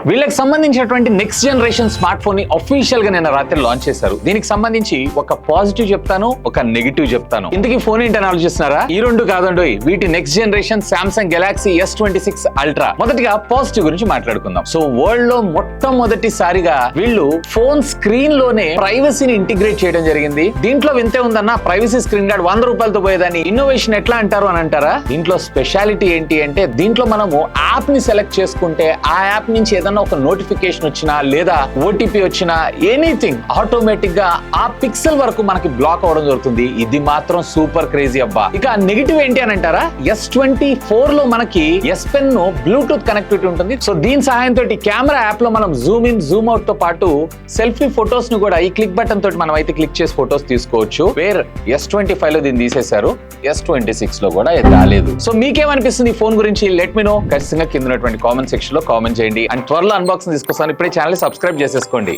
వీళ్ళకి సంబంధించినటువంటి next generation smart phone ని అఫీషియల్ గా నిన్న రాత్రి లాంచ్ చేశారు. దీనికి సంబంధించి ఒక పాజిటివ్ చెప్తాను, ఒక నెగిటివ్ చెప్తాను. ఇంతకీ ఫోన్ ఏంటని ఆలోచిస్తున్నారా? ఈ రెండు కాదండి, వీటి next generation Samsung Galaxy S26 ultra. మొదటిగా పాజిటివ్ గురించి మాట్లాడుకుందాం. సో వరల్డ్ లో మొట్టమొదటిసారిగా వీళ్ళు ఫోన్ స్క్రీన్ లోనే ప్రైవసీని ఇంటిగ్రేట్ చేయడం జరిగింది. దీంట్లో వింతే ఉందన్న, ప్రైవసీ స్క్రీన్ గార్డ్ 100 రూపాయలతో పోయేదాన్ని ఇన్నోవేషన్ ఎట్లా అంటారు అని అంటారా? దీంట్లో స్పెషాలిటీ ఏంటి అంటే, దీంట్లో మనము యాప్ ని సెలెక్ట్ చేసుకుంటే ఆ యాప్ నుంచి ఏదైనా ఒక నోటిఫికేషన్ వచ్చినా లేదా ఓటీపీ వచ్చినా ఎనీథింగ్ ఆటోమేటిక్ గా ఆ పిక్సెల్ వరకు మనకి బ్లాక్ అవడం జరుగుతుంది. ఇది మాత్రం సూపర్ క్రేజీ అబ్బా. ఇక నెగిటివ్ ఏంటి అని అంటారా? S24 లో మనకి S Pen బ్లూటూత్ కనెక్టివిటీ ఉంటుంది. సో దీని సహాయంతో కెమెరా యాప్ లో మనం జూమ్ ఇన్ జూమ్ అవుట్ తో పాటు సెల్ఫీ ఫొటోస్ ను కూడా ఈ క్లిక్ బటన్ తోటి మనం అయితే క్లిక్ చేసి ఫొటోస్ తీసుకోవచ్చు. వేర్ S25 లో దీన్ని తీసేశారు, S26 లో కూడా రాలేదు. సో మీకేమనిపిస్తుంది ఈ ఫోన్ గురించి? లెట్ మీ నో ఖచ్చితంగా కింద ఉన్నటువంటి కామెంట్ సెక్షన్ లో కామెంట్ చేయండి. అండ్ త్వరలో అన్బాక్సింగ్ తీసుకొస్తాను. ఇప్పుడే ఛానల్ సబ్స్క్రైబ్ చేసేసుకోండి.